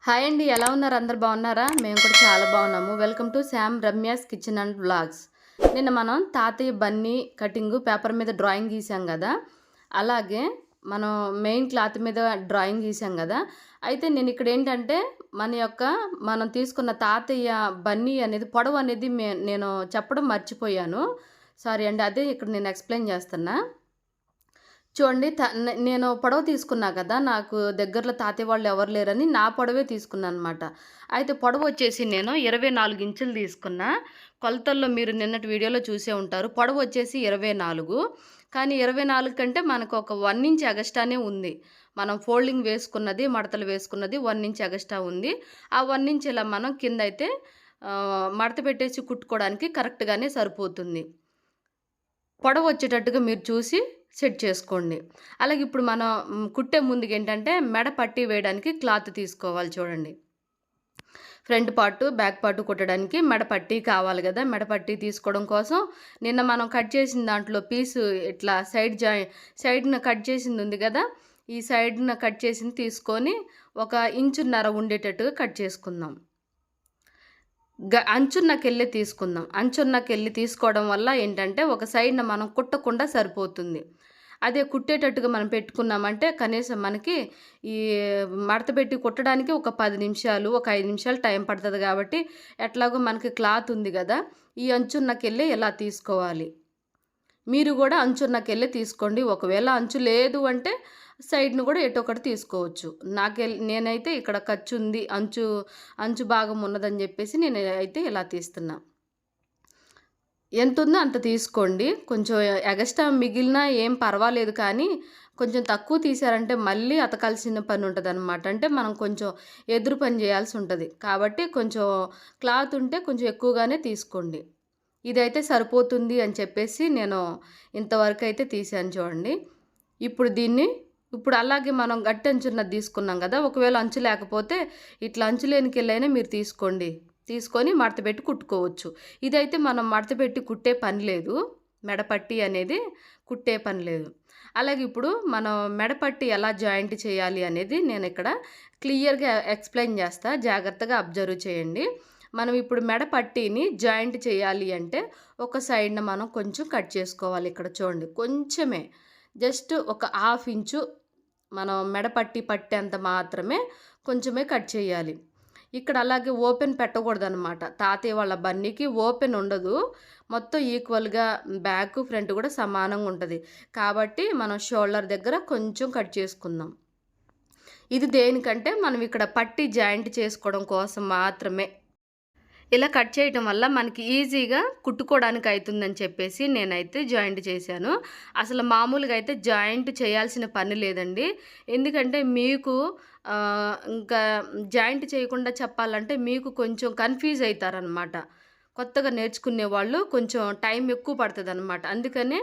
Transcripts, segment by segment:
Hi అండి. ఎలా ఉన్నారు? అందరూ బాగున్నారా? మేము కూడా చాలా బాగున్నాము. Welcome to Sam Ramya's kitchen and vlogs. నిన్న మనం తాతయ్య బన్నీ కటింగు పేపర్ మీద డ్రాయింగ్ గీసాం కదా! అలాగే మనం మెయిన్ క్లాత్ మీద డ్రాయింగ్ గీసాం కదా! అయితే నేను ఇక్కడ ఏంటంటే మనం తీసుకున్న తాతయ్య బన్నీ అనేది పొడవు అనేది నేను చెప్పడం మర్చిపోయాను. సారీ అండి. అదే ఇక్కడ నేను ఎక్స్‌ప్లెయిన్ చేస్తున్నా. చూడండి నేను పొడవు తీసుకున్నా కదా! నాకు దగ్గరలో తాతయ్య వాళ్ళు ఎవరు లేరని నా పొడవే తీసుకున్నాననమాట. అయితే పొడవొచ్చేసి నేను 24 ఇంచులు తీసుకున్నా. కొలతల్లో మీరు నిన్నటి వీడియోలో చూసే ఉంటారు. పొడవొచ్చేసి 24. కానీ 24 కంటే మనకొక 1 ఇంచ్ ఎగస్ట్రానే ఉంది. మనం ఫోల్డింగ్ వేసుకున్నది, మడతలు వేసుకున్నది 1 ఇంచ్ ఎగస్ట్రా ఉంది. ఆ 1 ఇంచ్ ఇలా మనం కిందయితే మడత పెట్టేసి కుట్టుకోవడానికి కరెక్ట్‌గానే సరిపోతుంది. పొడవొచ్చేటట్టుగా మీరు చూసి సెట్ చేసుకోండి. అలాగే ఇప్పుడు మనం కుట్టే ముందుకేంటంటే మెడ పట్టీ వేయడానికి క్లాత్ తీసుకోవాలి చూడండి. ఫ్రంట్ పార్టు, బ్యాక్ పార్టు కుట్టడానికి మెడ పట్టీ కావాలి గదా! మెడ పట్టీ తీసుకోవడం కోసం నిన్న మనం కట్ చేసిన దాంట్లో పీసు ఇట్లా సైడ్‌న కట్ చేసింది ఉంది గదా! ఈ సైడ్‌న కట్ చేసింది తీసుకొని ఒక ఇంచున్నర ఉండేటట్టుగా కట్ చేసుకుందాం. అంచున్నకెళ్ళి తీసుకుందాం. అంచున్నకెళ్ళి తీసుకోవడం వల్ల ఏంటంటే, ఒక సైడ్‌న మనం కుట్టకుండా సరిపోతుంది. అదే కుట్టేటట్టుగా మనం పెట్టుకున్నామంటే, కనీసం మనకి ఈ మడత పెట్టి కుట్టడానికి ఒక 10 నిమిషాలు, ఒక 5 నిమిషాలు టైం పడతది గాబట్టి, ఎట్లాగో మనకి క్లాత్ ఉంది గదా! ఈ అంచున్నకెళ్ళి ఇలా తీసుకోవాలి. మీరు గూడా అంచున్నకెళ్ళి తీసుకోండి. ఒకవేళ అంచు లేదు అంటే సైడ్‌ను గూడా ఎటో ఒకటి తీసుకోవచ్చు. నేనైతే ఇక్కడ ఖర్చుంది. అంచు భాగం ఉన్నదని జెప్పేసి నేనైతే ఇలా తీస్తున్నా. ఎంతుందో అంత తీసుకోండి. కొంచెం ఎగస్ట్రా మిగిలినా ఏం పర్వాలేదు కానీ, కొంచెం తక్కువ తీశారంటే మళ్ళీ అతకాల్సిన పనుంటదనమాట. అంటే మనం కొంచెం ఎదురు పని జేయాల్సుంటది. కాబట్టి కొంచెం క్లాత్ ఉంటే కొంచెం ఎక్కువగానే తీసుకోండి. ఇదైతే సరిపోతుంది అని చెప్పేసి నేను ఇంతవరకైతే తీశాను చూడండి. ఇప్పుడు అలాగే మనం గట్టి అంచున్నది తీసుకున్నాం గదా! ఒకవేళ అంచు లేకపోతే ఇట్లా అంచు లేనికెళ్ళైనా మీరు తీసుకోండి. తీసుకొని మడతపెట్టి కుట్టుకోవచ్చు. ఇదైతే మనం మడతపెట్టి కుట్టే పని లేదు. మెడపట్టి అనేది కుట్టే పని లేదు. అలాగే ఇప్పుడు మనం మెడపట్టి ఎలా జాయింట్ చేయాలి అనేది నేనిక్కడ క్లియర్‌గా ఎక్స్‌ప్లెయిన్ చేస్తా. జాగ్రత్తగా అబ్జర్వ్ చేయండి. మనం ఇప్పుడు మెడ పట్టీని జాయింట్ చేయాలి అంటే ఒక సైడ్‌న మనం కొంచెం కట్ చేసుకోవాలి. ఇక్కడ చూడండి కొంచెమే జస్ట్ ఒక హాఫ్ ఇంచు మనం మెడ పట్టేంత మాత్రమే కొంచెమే కట్ చేయాలి. ఇక్కడ అలాగే ఓపెన్ పెట్టకూడదనమాట. తాతయ్య వాళ్ళ బన్నీకి ఓపెన్ ఉండదు. మొత్తం ఈక్వల్‌గా బ్యాక్, ఫ్రంట్ కూడా సమానంగా ఉంటది. కాబట్టి మనం షోల్డర్ దగ్గర కొంచెం కట్ చేసుకుందాం. ఇది దేనికంటే మనం ఇక్కడ పట్టీ జాయింట్ చేసుకోవడం కోసం మాత్రమే. ఇలా కట్ చేయటం వల్ల మనకి ఈజీగా కుట్టుకోవడానికి అయితుందని చెప్పేసి నేనైతే జాయింట్ చేశాను. అసలు మామూలుగా అయితే జాయింట్ చేయాల్సిన పని లేదండి. ఎందుకంటే మీకు ఇంకా జాయింట్ చేయకుండా చెప్పాలంటే మీకు కొంచెం కన్‌ఫ్యూజ్ అయితారనమాట. కొత్తగా నేర్చుకునే వాళ్ళు కొంచెం టైం ఎక్కువ పడతదనమాట. అందుకనే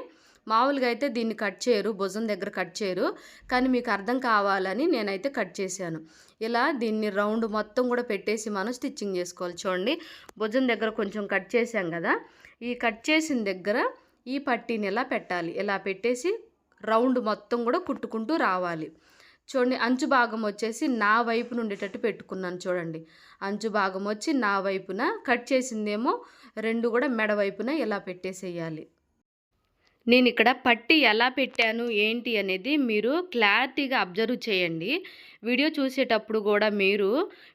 మామూలుగా అయితే దీన్ని కట్ చేయరు. భుజం దగ్గర కట్ చేయరు. కానీ మీకు అర్థం కావాలని నేనైతే కట్ చేశాను. ఇలా దీన్ని రౌండ్ మొత్తం కూడా పెట్టేసి మనం స్టిచ్చింగ్ చేసుకోవాలి. చూడండి భుజం దగ్గర కొంచెం కట్ చేశాం కదా! ఈ కట్ చేసిన దగ్గర ఈ పట్టీని ఇలా పెట్టాలి. ఇలా పెట్టేసి రౌండ్ మొత్తం కూడా కుట్టుకుంటూ రావాలి. చూడండి అంచు భాగం వచ్చేసి నా వైపున ఉండేటట్టు పెట్టుకున్నాను చూడండి. అంచు భాగం వచ్చి నా వైపున, కట్ చేసిందేమో 2 కూడా మెడ వైపున ఇలా పెట్టేసేయాలి. నేనిక్కడ పట్టీ ఎలా పెట్టాను ఏంటి అనేది మీరు క్లారిటీగా అబ్జర్వ్ చేయండి. వీడియో చూసేటప్పుడు కూడా మీరు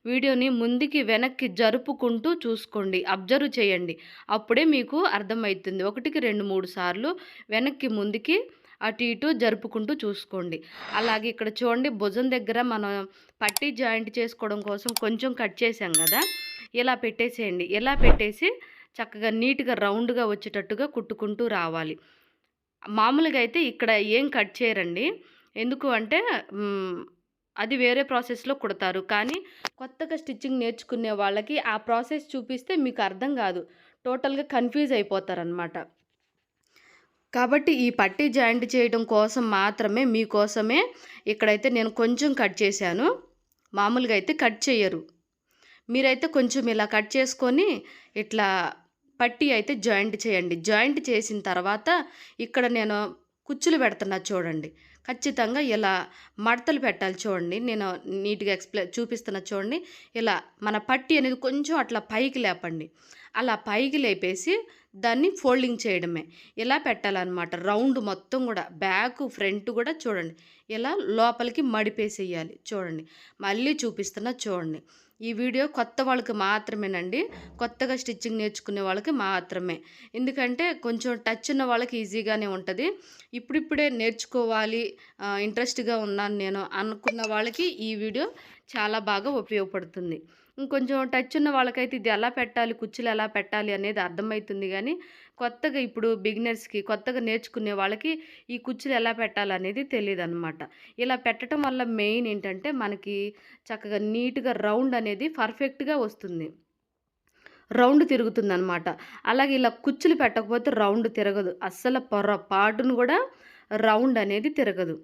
వీడియోని ముందుకి వెనక్కి జరుపుకుంటూ చూసుకోండి. అబ్జర్వ్ చేయండి. అప్పుడే మీకు అర్థమవుతుంది. 1కి 2, 3 సార్లు వెనక్కి ముందుకి అటు ఇటు జరుపుకుంటూ చూసుకోండి. అలాగే ఇక్కడ చూడండి భుజం దగ్గర మనం పట్టీ జాయింట్ చేసుకోవడం కోసం కొంచెం కట్ చేసాం కదా! ఇలా పెట్టేసేయండి. ఇలా పెట్టేసి చక్కగా నీట్‌గా రౌండ్‌గా వచ్చేటట్టుగా కుట్టుకుంటూ రావాలి. మామూలుగా అయితే ఇక్కడ ఏం కట్ చేయరండి. ఎందుకు అంటే అది వేరే ప్రాసెస్‌లో కుడతారు. కానీ కొత్తగా స్టిచ్చింగ్ నేర్చుకునే వాళ్ళకి ఆ ప్రాసెస్ చూపిస్తే మీకు అర్థం కాదు. టోటల్‌గా కన్‌ఫ్యూజ్ అయిపోతారనమాట. కాబట్టి ఈ పట్టీ జాయింట్ చేయడం కోసం మాత్రమే మీకోసమే ఇక్కడైతే నేను కొంచెం కట్ చేశాను. మామూలుగా అయితే కట్ చేయరు. మీరైతే కొంచెం ఇలా కట్ చేసుకొని ఇట్లా పట్టీ అయితే జాయింట్ చేయండి. జాయింట్ చేసిన తర్వాత ఇక్కడ నేను కుచ్చులు పెడుతున్నా చూడండి. ఖచ్చితంగా ఇలా మడతలు పెట్టాలి చూడండి. నేను నీట్‌గా చూపిస్తున్నా చూడండి. ఇలా మన పట్టీ అనేది కొంచెం అట్లా పైకి లేపండి. అలా పైకి లేపేసి దాన్ని ఫోల్డింగ్ చేయడమే. ఇలా పెట్టాలనమాట. రౌండ్ మొత్తం గూడా బ్యాకు, ఫ్రంట్ గూడా చూడండి. ఇలా లోపలికి మడిపేసేయాలి. చూడండి. మళ్ళీ చూపిస్తున్నా చూడండి. ఈ వీడియో కొత్త వాళ్ళకి మాత్రమేనండి. కొత్తగా స్టిచ్చింగ్ నేర్చుకునే వాళ్ళకి మాత్రమే. ఎందుకంటే కొంచెం టచ్ ఉన్న వాళ్ళకి ఈజీగానే ఉంటది. ఇప్పుడిప్పుడే నేర్చుకోవాలి, ఇంట్రెస్ట్‌గా ఉన్నాను నేను అనుకున్న వాళ్ళకి ఈ వీడియో చాలా బాగా ఉపయోగపడుతుంది. ఇంకొంచెం టచ్ ఉన్న వాళ్ళకైతే ఇది ఎలా పెట్టాలి, కుచ్చులు ఎలా పెట్టాలి అనేది అర్థమైతుంది గానీ, కొత్తగా ఇప్పుడు బిగినర్స్‌కి కొత్తగా నేర్చుకునే వాళ్ళకి ఈ కుచ్చులు ఎలా పెట్టాలనేది తెలీదనమాట. ఇలా పెట్టటం వల్ల మెయిన్ ఏంటంటే మనకి చక్కగా నీట్‌గా రౌండ్ అనేది పర్ఫెక్ట్‌గా వస్తుంది. రౌండ్ తిరుగుతుందనమాట. అలాగే ఇలా కుచ్చులు పెట్టకపోతే రౌండ్ తిరగదు. అస్సలు పొరపాటున గూడా రౌండ్ అనేది తిరగదు.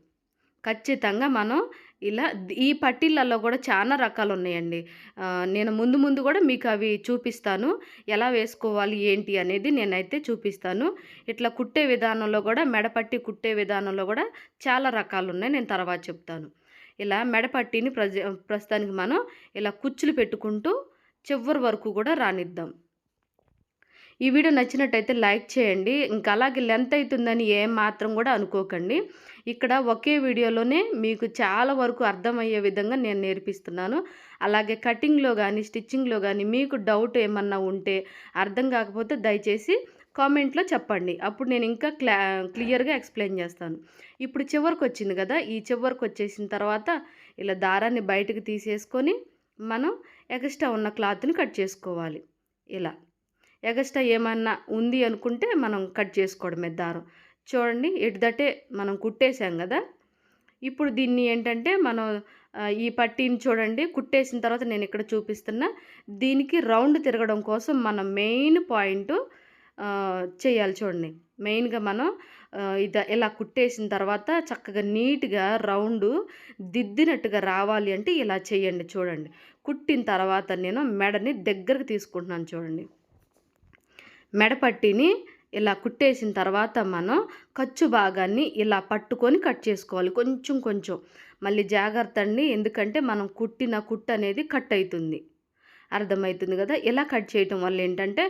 ఖచ్చితంగా మనం ఇలా ఈ పట్టీలలో గూడా చాలా రకాలున్నాయండి. నేను ముందు ముందు గూడా మీకు అవి చూపిస్తాను. ఎలా వేసుకోవాలి ఏంటి అనేది నేనైతే చూపిస్తాను. ఇట్లా కుట్టే విధానంలో గూడా మెడపట్టి కుట్టే విధానంలో గూడా చాలా రకాలున్నాయి. నేను తర్వాత చెప్తాను. ఇలా మెడపట్టీని ప్రస్తుతానికి మనం ఇలా కుచ్చులు పెట్టుకుంటూ చివరి వరకు గూడా రానిద్దాం. ఈ వీడియో నచ్చినట్టయితే లైక్ చేయండి. ఇంకా అలాగే లెంత్ అవుతుందని ఏమాత్రం కూడా అనుకోకండి. ఇక్కడ ఒకే వీడియోలోనే మీకు చాలా వరకు అర్థమయ్యే విధంగా నేను నేర్పిస్తున్నాను. అలాగే కటింగ్‌లో గానీ, స్టిచ్చింగ్‌లో గానీ మీకు డౌట్ ఏమన్నా ఉంటే, అర్థం కాకపోతే దయచేసి కామెంట్‌లో చెప్పండి. అప్పుడు నేను ఇంకా క్లియర్‌గా ఎక్స్‌ప్లెయిన్ చేస్తాను. ఇప్పుడు చివరికొచ్చింది కదా! ఈ చివరికొచ్చేసిన తర్వాత ఇలా దారాన్ని బయటకు తీసేసుకొని మనం ఎక్స్ట్రా ఉన్న క్లాత్‌ని కట్ చేసుకోవాలి. ఇలా. ఎగస్ట్రా ఏమన్నా ఉంది అనుకుంటే మనం కట్ చేసుకోవడమే దారం. చూడండి ఎటుదటే మనం కుట్టేసాం గదా! ఇప్పుడు దీన్ని ఏంటంటే మనం ఈ పట్టీని చూడండి కుట్టేసిన తర్వాత నేనిక్కడ చూపిస్తున్నా. దీనికి రౌండ్ తిరగడం కోసం మనం మెయిన్ పాయింటు చేయాలి చూడండి. మెయిన్‌గా మనం ఇలా కుట్టేసిన తర్వాత చక్కగా నీట్‌గా రౌండు దిద్దినట్టుగా రావాలి అంటే ఇలా చేయండి చూడండి. కుట్టిన తర్వాత నేను మెడని దగ్గరకు తీసుకుంటున్నాను చూడండి. మెడపట్టీని ఇలా కుట్టేసిన తర్వాత మనం ఖర్చు భాగాన్ని ఇలా పట్టుకొని కట్ చేసుకోవాలి కొంచెం కొంచెం. మళ్ళీ జాగ్రత్త అండి, ఎందుకంటే మనం కుట్టిన కుట్టు అనేది కట్ అవుతుంది. అర్థమవుతుంది కదా! ఇలా కట్ చేయటం వల్ల ఏంటంటే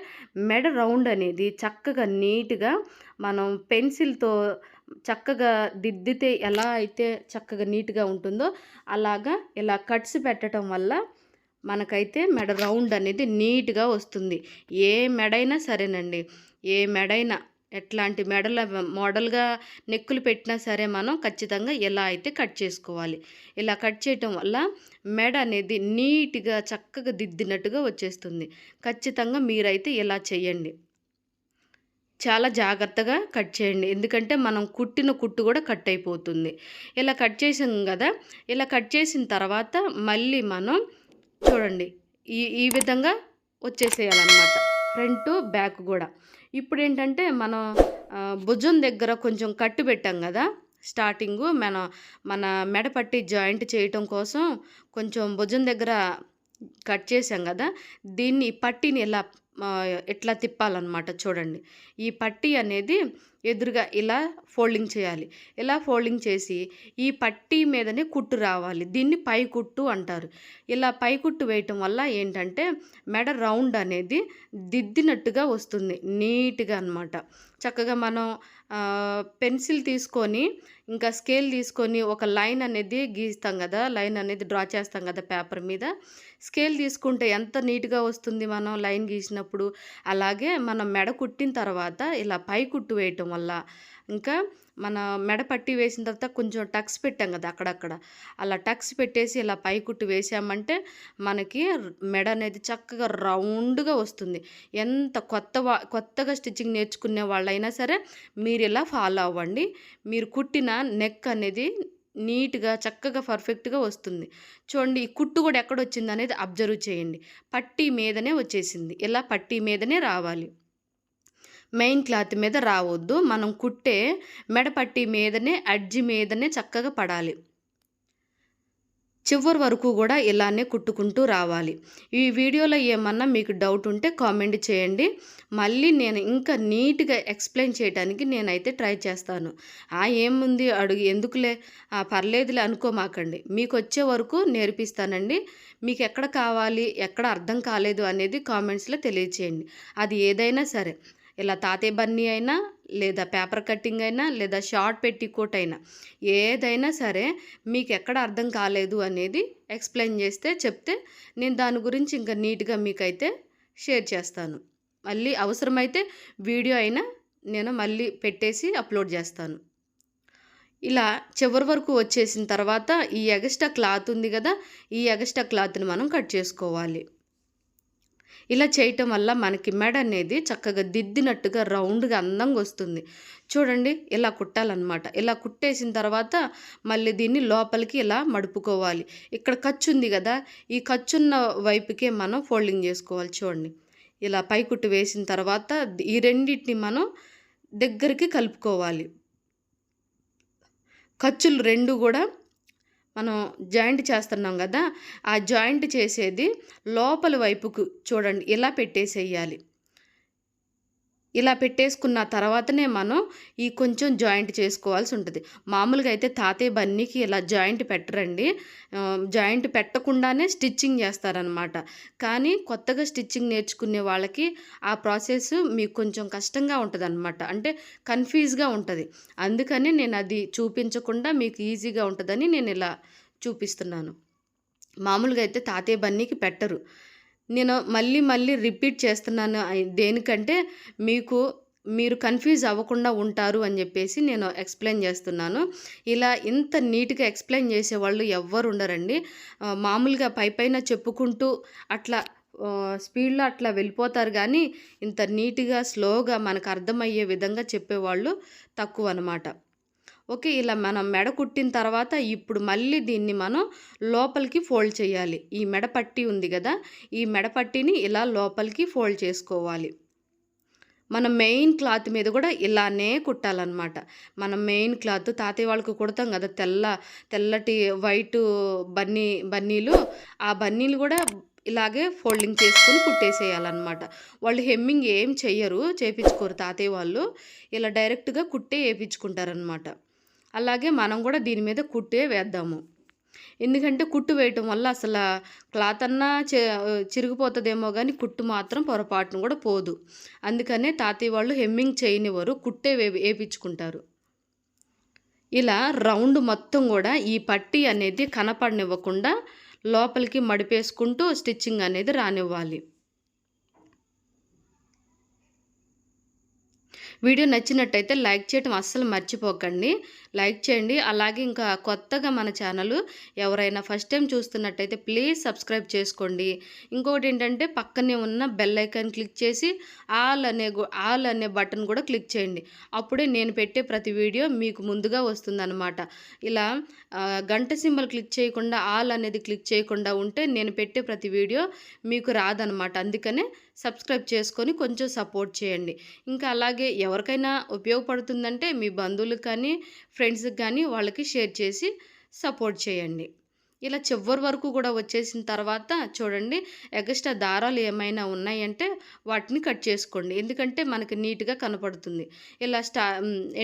మెడ రౌండ్ అనేది చక్కగా నీట్‌గా మనం పెన్సిల్‌తో చక్కగా దిద్దితే ఎలా అయితే చక్కగా నీట్‌గా ఉంటుందో అలాగా ఇలా కట్స్ పెట్టడం వల్ల మనకైతే మెడ రౌండ్ అనేది నీట్‌గా వస్తుంది. ఏ మెడైనా సరేనండి. ఏ మెడైనా ఎట్లాంటి మెడల మోడల్‌గా నెక్కులు పెట్టినా సరే మనం ఖచ్చితంగా ఇలా అయితే కట్ చేసుకోవాలి. ఇలా కట్ చేయటం వల్ల మెడ అనేది నీట్‌గా చక్కగా దిద్దినట్టుగా వచ్చేస్తుంది. ఖచ్చితంగా మీరైతే ఇలా చేయండి. చాలా జాగ్రత్తగా కట్ చేయండి. ఎందుకంటే మనం కుట్టిన కుట్టు కూడా కట్ అయిపోతుంది. ఇలా కట్ చేసాం గదా! ఇలా కట్ చేసిన తర్వాత మళ్ళీ మనం చూడండి ఈ ఈ విధంగా వచ్చేసేయాలన్నమాట. ఫ్రంట్, బ్యాక్ గూడా. ఇప్పుడేంటంటే మనం భుజం దగ్గర కొంచెం కట్టు పెట్టాం గదా! స్టార్టింగు మన మెడ పట్టి జాయింట్ చేయటం కోసం కొంచెం భుజం దగ్గర కట్ చేసాం గదా! దీన్ని పట్టీని ఇట్లా తిప్పాలన్నమాట చూడండి. ఈ పట్టీ అనేది ఎదురుగా ఇలా ఫోల్డింగ్ చేయాలి. ఇలా ఫోల్డింగ్ చేసి ఈ పట్టీ మీదనే కుట్టు రావాలి. దీన్ని పై కుట్టు అంటారు. ఇలా పై కుట్టు వేయటం వల్ల ఏంటంటే మెడ రౌండ్ అనేది దిద్దినట్టుగా వస్తుంది నీట్‌గా అన్నమాట. చక్కగా మనం పెన్సిల్ తీసుకొని ఇంకా స్కేల్ తీసుకొని ఒక లైన్ అనేది గీస్తాం కదా! లైన్ అనేది డ్రా చేస్తాం కదా పేపర్ మీద. స్కేల్ తీసుకుంటే ఎంత నీట్‌గా వస్తుంది మనం లైన్ గీసినప్పుడు. అలాగే మనం మెడ కుట్టిన తర్వాత ఇలా పై కుట్టు వేయటం వల్ల ఇంకా మన మెడ పట్టి వేసిన తర్వాత కొంచెం టక్స్ పెట్టాం కదా అక్కడక్కడ. అలా టక్స్ పెట్టేసి ఇలా పై కుట్టు వేసామంటే మనకి మెడ అనేది చక్కగా రౌండ్‌గా వస్తుంది. ఎంత కొత్తగా స్టిచ్చింగ్ నేర్చుకునే వాళ్ళైనా సరే మీరు ఇలా ఫాలో అవ్వండి. మీరు కుట్టిన నెక్ అనేది నీట్‌గా చక్కగా పర్ఫెక్ట్‌గా వస్తుంది. చూడండి ఈ కుట్టు కూడా ఎక్కడొచ్చిందనేది అబ్జర్వ్ చేయండి. పట్టీ మీదనే వచ్చేసింది. ఇలా పట్టీ మీదనే రావాలి. మెయిన్ క్లాత్ మీద రావద్దు. మనం కుట్టే మెడ పట్టీ మీదనే ఎడ్జ్ మీదనే చక్కగా పడాలి. చివరి వరకు కూడా ఇలానే కుట్టుకుంటూ రావాలి. ఈ వీడియోలో ఏమన్నా మీకు డౌట్ ఉంటే కామెంట్ చేయండి. మళ్ళీ నేను ఇంకా నీట్‌గా ఎక్స్‌ప్లెయిన్ చేయడానికి నేనైతే ట్రై చేస్తాను. ఏముంది అడుగు ఎందుకులే పర్లేదులే అనుకోమాకండి. మీకొచ్చే వరకు నేర్పిస్తానండి. మీకెక్కడ కావాలి, ఎక్కడ అర్థం కాలేదు అనేది కామెంట్స్‌లో తెలియచేయండి. అది ఏదైనా సరే. ఇలా తాతయ్య బన్నీ అయినా, లేదా పేపర్ కటింగ్ అయినా, లేదా షార్ట్ పెట్టికోట్ అయినా, ఏదైనా సరే మీకెక్కడ అర్థం కాలేదు అనేది ఎక్స్‌ప్లెయిన్ చెప్తే నేను దాని గురించి ఇంకా నీట్‌గా మీకైతే షేర్ చేస్తాను. మళ్ళీ అవసరమైతే వీడియో అయినా నేను మళ్ళీ పెట్టేసి అప్‌లోడ్ చేస్తాను. ఇలా చివరి వరకు వచ్చేసిన తర్వాత ఈ ఎగస్ట్రా క్లాత్ ఉంది కదా! ఈ ఎగస్ట్రా క్లాత్‌ని మనం కట్ చేసుకోవాలి. ఇలా చేయటం వల్ల మనకి మెడ అనేది చక్కగా దిద్దినట్టుగా రౌండ్‌గా అందంగా వస్తుంది. చూడండి ఇలా కుట్టాలనమాట. ఇలా కుట్టేసిన తర్వాత మళ్ళీ దీన్ని లోపలికి ఇలా మడుపుకోవాలి. ఇక్కడ ఖర్చు ఉంది కదా! ఈ ఖర్చున్న వైపుకే మనం ఫోల్డింగ్ చేసుకోవాలి చూడండి. ఇలా పైకుట్టు వేసిన తర్వాత ఈ రెండిటిని మనం దగ్గరికి కలుపుకోవాలి. ఖర్చులు 2 కూడా మనం జాయింట్ చేస్తున్నాం గదా! ఆ జాయింట్ చేసేది లోపలి వైపుకు చూడండి ఇలా పెట్టేసేయాలి. ఇలా పెట్టేసుకున్న తర్వాతనే మనం ఈ కొంచెం జాయింట్ చేసుకోవాల్సి ఉంటది. మామూలుగా అయితే తాతయ్య బన్నీకి ఇలా జాయింట్ పెట్టరండి. జాయింట్ పెట్టకుండానే స్టిచ్చింగ్ చేస్తారనమాట. కానీ కొత్తగా స్టిచ్చింగ్ నేర్చుకునే వాళ్ళకి ఆ ప్రాసెస్ మీకు కొంచెం కష్టంగా ఉంటదనమాట. అంటే కన్‌ఫ్యూజ్‌గా ఉంటది. అందుకని నేను అది చూపించకుండా మీకు ఈజీగా ఉంటదని నేను ఇలా చూపిస్తున్నాను. మామూలుగా అయితే తాతయ్య బన్నీకి పెట్టరు. నేను మళ్ళీ మళ్ళీ రిపీట్ చేస్తున్నాను దేనికంటే మీరు కన్‌ఫ్యూజ్ అవ్వకుండా ఉంటారు అని జెప్పేసి నేను ఎక్స్‌ప్లెయిన్ జేస్తున్నాను. ఇలా ఇంత నీట్‌గా ఎక్స్‌ప్లెయిన్ జేసేవాళ్ళు ఎవ్వరు ఉండరండి. మామూలుగా పైపైన చెప్పుకుంటూ అట్లా స్పీడ్‌లో అట్లా వెళ్ళిపోతారు గానీ, ఇంత నీట్‌గా, స్లోగా మనకు అర్థమయ్యే విధంగా చెప్పేవాళ్ళు తక్కువనమాట. ఓకే. ఇలా మనం మెడ కుట్టిన తర్వాత ఇప్పుడు మళ్ళీ దీన్ని మనం లోపలికి ఫోల్డ్ చేయాలి. ఈ మెడ పట్టీ ఉంది గదా! ఈ మెడ పట్టీని ఇలా లోపలికి ఫోల్డ్ చేసుకోవాలి. మనం మెయిన్ క్లాత్ మీద గూడా ఇలానే కుట్టాలనమాట. మనం మెయిన్ క్లాత్ తాతయ్య వాళ్ళకి కుడతాం గదా! తెల్లటి వైటు బన్నీలు. ఆ బన్నీలు గూడా ఇలాగే ఫోల్డింగ్ చేసుకొని కుట్టేసేయాలనమాట. వాళ్ళు హెమ్మింగ్ ఏం చెయ్యరు, చేపిచ్చుకోరు తాతయ్య వాళ్ళు. ఇలా డైరెక్ట్‌గా కుట్టే ఏపిచ్చుకుంటారనమాట. అలాగే మనం గూడా దీని మీద కుట్టే వేద్దాము. ఎందుకంటే కుట్టు వేయటం వల్ల క్లాత్ అన్నా చిరిగిపోతదేమో గానీ కుట్టు మాత్రం పొరపాటున గూడా పోదు. అందుకనే తాతయ్య వాళ్ళు హెమ్మింగ్ చేయనివ్వరు. కుట్టే ఏపిచ్చుకుంటారు. ఇలా రౌండ్ మొత్తం గూడా ఈ పట్టీ అనేది కనపడనివ్వకుండా లోపలికి మడిపేసుకుంటూ స్టిచ్చింగ్ అనేది రానివ్వాలి. వీడియో నచ్చినట్టయితే లైక్ చేయటం అస్సలు మర్చిపోకండి. లైక్ చేయండి. అలాగే ఇంకా కొత్తగా మన ఛానల్ ఎవరైనా ఫస్ట్ టైం చూస్తున్నట్టయితే ప్లీజ్ సబ్స్క్రైబ్ చేసుకోండి. ఇంకోటేంటంటే పక్కనే ఉన్న బెల్ ఐకాన్ క్లిక్ చేసి ఆల్ అనే బటన్ కూడా క్లిక్ చేయండి. అప్పుడే నేను పెట్టే ప్రతి వీడియో మీకు ముందుగా వస్తుందనమాట. ఇలా గంట సింబల్ క్లిక్ చేయకుండా ఆల్ అనేది క్లిక్ చేయకుండా ఉంటే నేను పెట్టే ప్రతి వీడియో మీకు రాదనమాట. అందుకనే సబ్స్క్రైబ్ చేసుకొని కొంచెం సపోర్ట్ చేయండి. ఇంకా అలాగే ఎవరికైనా ఉపయోగపడుతుందంటే మీ బంధువులకు కానీ, ఫ్రెండ్స్‌కి కానీ వాళ్ళకి షేర్ చేసి సపోర్ట్ చేయండి. ఇలా చివరి వరకు కూడా వచ్చేసిన తర్వాత చూడండి ఎగస్ట్రా దారాలు ఏమైనా ఉన్నాయంటే వాటిని కట్ చేసుకోండి. ఎందుకంటే మనకి నీట్‌గా కనపడుతుంది. ఇలా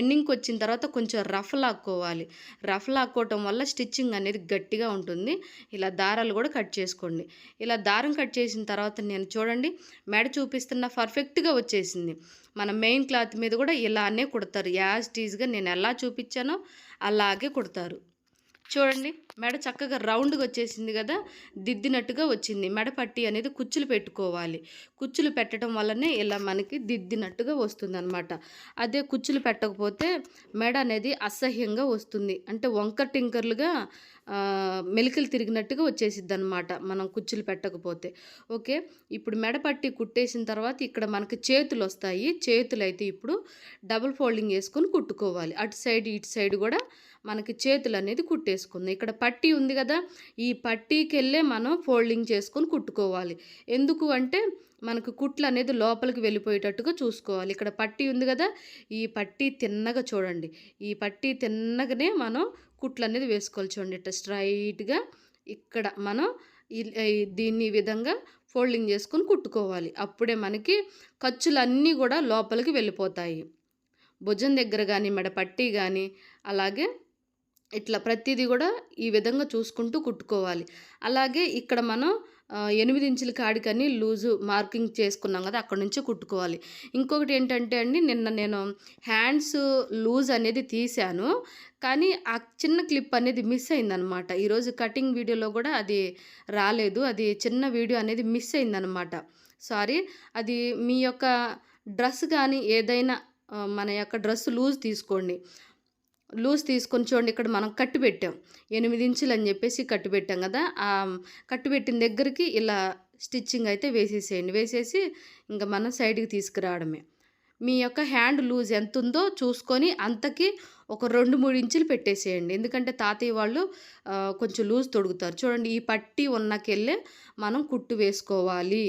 ఎండింగ్‌కి వచ్చిన తర్వాత కొంచెం రఫ్ లాక్కోవాలి. రఫ్ లాక్కోవటం వల్ల స్టిచ్చింగ్ అనేది గట్టిగా ఉంటుంది. ఇలా దారాలు కూడా కట్ చేసుకోండి. ఇలా దారం కట్ చేసిన తర్వాత నేను చూడండి మెడ చూపిస్తున్న పర్ఫెక్ట్‌గా వచ్చేసింది. మన మెయిన్ క్లాత్ మీద కూడా ఇలానే కుడతారు. యాజ్ ఇట్ ఈజ్‌గా నేను ఎలా చూపించానో అలాగే కుడతారు. చూడండి మెడ చక్కగా రౌండ్‌గా వచ్చేసింది గదా! దిద్దినట్టుగా వచ్చింది. మెడ పట్టీ అనేది కుచ్చులు పెట్టుకోవాలి. కుచ్చులు పెట్టడం వల్లనే ఇలా మనకి దిద్దినట్టుగా వస్తుందనమాట. అదే కుచ్చులు పెట్టకపోతే మెడ అనేది అసహ్యంగా వస్తుంది. అంటే వంకర టింకర్లుగా మెలికలు తిరిగినట్టుగా వచ్చేసిద్దనమాట మనం కుచ్చులు పెట్టకపోతే. ఓకే. ఇప్పుడు మెడ పట్టీ కుట్టేసిన తర్వాత ఇక్కడ మనకి చేతులొస్తాయి. చేతులైతే ఇప్పుడు డబుల్ ఫోల్డింగ్ యేసుకొని కుట్టుకోవాలి. అటు సైడ్, ఇటు సైడ్ గూడా మనకి చేతులనేది కుట్టేసుకుందాం. ఇక్కడ పట్టీ ఉంది గదా! ఈ పట్టీకెళ్ళే మనం ఫోల్డింగ్ చేసుకొని కుట్టుకోవాలి. ఎందుకు అంటే మనకు కుట్లనేది లోపలికి వెళ్ళిపోయేటట్టుగా చూసుకోవాలి. ఇక్కడ పట్టీ ఉంది గదా! ఈ పట్టీ తిన్నగా చూడండి. ఈ పట్టీ తిన్నగానే మనం కుట్లనేది వేసుకోవాలి చూడండి. ఇట్లా స్ట్రైట్‌గా ఇక్కడ మనం దీన్ని ఈ విధంగా ఫోల్డింగ్ చేసుకొని కుట్టుకోవాలి. అప్పుడే మనకి ఖర్చులన్నీ కూడా లోపలికి వెళ్ళిపోతాయి. భుజం దగ్గర కానీ, మెడపట్టి కానీ, అలాగే ఇట్లా ప్రతిదీ కూడా ఈ విధంగా చూసుకుంటూ కుట్టుకోవాలి. అలాగే ఇక్కడ మనం 8 ఇంచుల కాడికని లూజు మార్కింగ్ చేసుకున్నాం కదా! అక్కడి నుంచి కుట్టుకోవాలి. ఇంకొకటి ఏంటంటే అండి, నిన్న నేను హ్యాండ్స్ లూజ్ అనేది తీశాను. కానీ ఆ చిన్న క్లిప్ అనేది మిస్ అయిందనమాట. ఈరోజు కటింగ్ వీడియోలో కూడా అది రాలేదు. అది చిన్న వీడియో అనేది మిస్ అయిందనమాట. సారీ. అది మీ యొక్క డ్రెస్ కానీ ఏదైనా మన యొక్క డ్రెస్ లూజ్ తీసుకోండి. లూజ్ తీసుకొని చూడండి, ఇక్కడ మనం కట్టు పెట్టాం. 8 ఇంచులు అని చెప్పేసి కట్టు పెట్టాం కదా! కట్టు పెట్టిన దగ్గరికి ఇలా స్టిచ్చింగ్ అయితే వేసేసేయండి. వేసేసి ఇంక మనం సైడ్‌కి తీసుకురావడమే. మీ యొక్క హ్యాండ్ లూజ్ ఎంతుందో చూసుకొని అంతకి ఒక 2, 3 ఇంచులు పెట్టేసేయండి. ఎందుకంటే తాతయ్య వాళ్ళు కొంచెం లూజ్ తొడుగుతారు. చూడండి, ఈ పట్టీ ఉన్నకెళ్ళే మనం కుట్టు వేసుకోవాలి.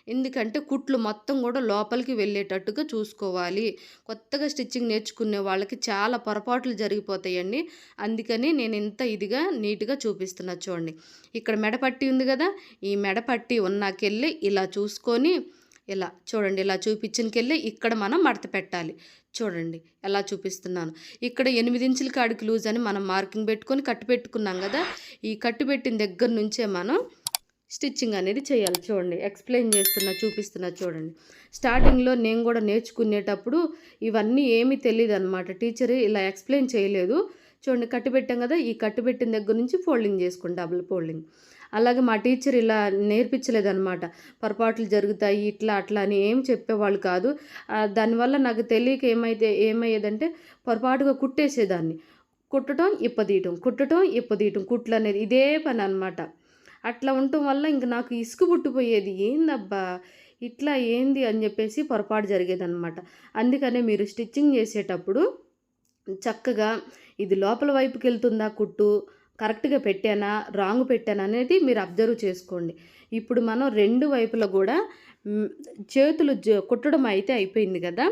ఎందుకంటే కుట్లు మొత్తం కూడా లోపలికి వెళ్ళేటట్టుగా చూసుకోవాలి. కొత్తగా స్టిచ్చింగ్ నేర్చుకునే వాళ్ళకి చాలా పొరపాట్లు జరిగిపోతాయండి. అందుకని నేను ఇంత ఇదిగా నీట్‌గా చూపిస్తున్నా చూడండి. ఇక్కడ మెడపట్టి ఉంది కదా! ఈ మెడపట్టి ఉన్నకెళ్ళి ఇలా చూసుకొని ఇలా చూడండి, ఇలా చూపించినకెళ్ళి ఇక్కడ మనం మడత పెట్టాలి. చూడండి ఎలా చూపిస్తున్నాను. ఇక్కడ 8 ఇంచుల కాడికి లూజ్ అని మనం మార్కింగ్ పెట్టుకొని కట్టు పెట్టుకున్నాం కదా! ఈ కట్టు పెట్టిన దగ్గర నుంచే మనం స్టిచ్చింగ్ అనేది చేయాలి. చూడండి, ఎక్స్ప్లెయిన్ చేస్తున్నా, చూపిస్తున్నా చూడండి. స్టార్టింగ్‌లో నేను కూడా నేర్చుకునేటప్పుడు ఇవన్నీ ఏమీ తెలీదనమాట. టీచర్ ఇలా ఎక్స్ప్లెయిన్ చేయలేదు. చూడండి, కట్టు పెట్టాం కదా! ఈ కట్టు పెట్టిన దగ్గర నుంచి ఫోల్డింగ్ చేసుకోండి, డబుల్ ఫోల్డింగ్. అలాగే మా టీచర్ ఇలా నేర్పించలేదనమాట. పొరపాట్లు జరుగుతాయి ఇట్లా అట్లా అని ఏం చెప్పేవాళ్ళు కాదు. దానివల్ల నాకు తెలియక ఏమయ్యేదంటే పొరపాటుగా కుట్టేసేదాన్ని. కుట్టడం, ఇప్పదీయటం, కుట్టడం, ఇప్పదీయటం, కుట్లు అనేది ఇదే పని అనమాట. అట్లా ఉండటం వల్ల ఇంక నాకు ఇసుకు పుట్టిపోయేది. ఏందబ్బా ఇట్లా ఏంది అని చెప్పేసి పొరపాటు జరిగేదనమాట. అందుకనే మీరు స్టిచ్చింగ్ చేసేటప్పుడు చక్కగా ఇది లోపల వైపుకి వెళ్తుందా కుట్టు, కరెక్ట్‌గా పెట్టానా, రాంగ్ పెట్టానా అనేది మీరు అబ్జర్వ్ చేసుకోండి. ఇప్పుడు మనం 2 వైపులా కూడా చేతులు కుట్టడం అయితే అయిపోయింది కదా!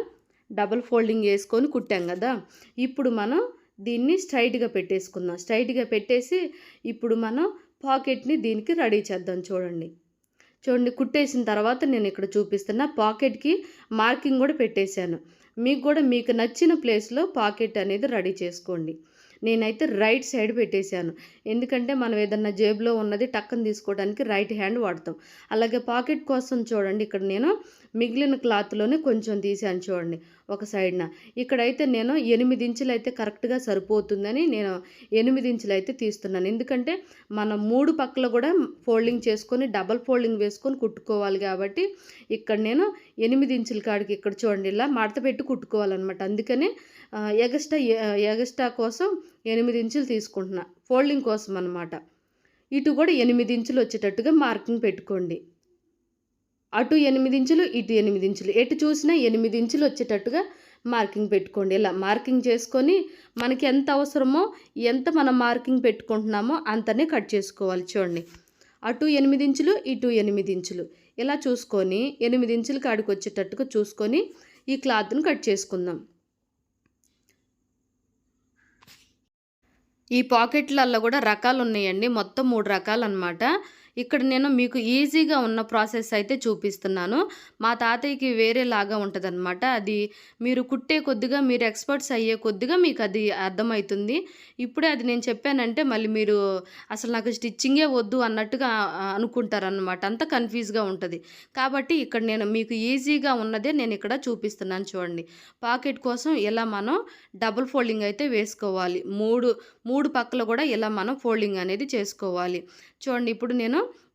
డబుల్ ఫోల్డింగ్ వేసుకొని కుట్టాం కదా! ఇప్పుడు మనం దీన్ని స్ట్రైట్‌గా పెట్టేసుకుందాం. స్ట్రైట్‌గా పెట్టేసి ఇప్పుడు మనం పాకెట్‌ని దీనికి రెడీ చేద్దాం. చూడండి. చూడండి, కుట్టేసిన తర్వాత నేను ఇక్కడ చూపిస్తున్న పాకెట్‌కి మార్కింగ్ కూడా పెట్టేశాను. మీకు నచ్చిన ప్లేస్‌లో పాకెట్ అనేది రెడీ చేసుకోండి. నేనైతే రైట్ సైడ్ పెట్టేశాను. ఎందుకంటే మనం ఏదన్నా జేబులో ఉన్నది టక్కన తీసుకోవడానికి రైట్ హ్యాండ్ వాడతాం. అలాగే పాకెట్ కోసం చూడండి, ఇక్కడ నేను మిగిలిన క్లాత్‌లోనే కొంచెం తీశాను చూడండి ఒక సైడ్‌న. ఇక్కడైతే నేను 8 ఇంచులు అయితే కరెక్ట్‌గా సరిపోతుందని నేను 8 ఇంచులు అయితే తీస్తున్నాను. ఎందుకంటే మనం 3 పక్కల కూడా ఫోల్డింగ్ చేసుకొని డబల్ ఫోల్డింగ్ వేసుకొని కుట్టుకోవాలి కాబట్టి ఇక్కడ నేను 8 ఇంచుల కాడికి ఇక్కడ చూడండి ఇలా మడత పెట్టి కుట్టుకోవాలన్నమాట. అందుకనే ఎగస్ట్రా కోసం 8 ఇంచులు తీసుకుంటున్నా, ఫోల్డింగ్ కోసం అన్నమాట. ఇటు కూడా 8 ఇంచులు వచ్చేటట్టుగా మార్కింగ్ పెట్టుకోండి. అటు 8 ఇంచులు, ఇటు 8 ఇంచులు, ఎటు చూసినా 8 ఇంచులు వచ్చేటట్టుగా మార్కింగ్ పెట్టుకోండి. ఇలా మార్కింగ్ చేసుకొని మనకి ఎంత అవసరమో, ఎంత మనం మార్కింగ్ పెట్టుకుంటున్నామో అంతనే కట్ చేసుకోవాలి. చూడండి, అటు 8 ఇంచులు, ఇటు 8 ఇంచులు ఇలా చూసుకొని 8 ఇంచుల కాడికి వచ్చేటట్టుగా చూసుకొని ఈ క్లాత్ను కట్ చేసుకుందాం. ఈ పాకెట్లల్లో కూడా రకాలు ఉన్నాయండి. మొత్తం 3 రకాలన్నమాట. ఇక్కడ నేను మీకు ఈజీగా ఉన్న ప్రాసెస్ అయితే చూపిస్తున్నాను. మా తాతయ్యకి వేరేలాగా ఉంటదనమాట. అది మీరు కుట్టే కొద్దిగా, మీరు ఎక్స్‌పర్ట్స్ అయ్యే కొద్దిగా మీకు అది అర్థమవుతుంది. ఇప్పుడే అది నేను చెప్పానంటే మళ్ళీ మీరు అసలు నాకు స్టిచ్చింగే వద్దు అన్నట్టుగా అనుకుంటారనమాట. అంత కన్‌ఫ్యూజ్‌గా ఉంటది. కాబట్టి ఇక్కడ నేను మీకు ఈజీగా ఉన్నదే నేను ఇక్కడ చూపిస్తున్నాను చూడండి. పాకెట్ కోసం ఇలా మనం డబుల్ ఫోల్డింగ్ అయితే వేసుకోవాలి. 3 పక్కల కూడా ఇలా మనం ఫోల్డింగ్ అనేది చేసుకోవాలి. చూడండి, ఇప్పుడు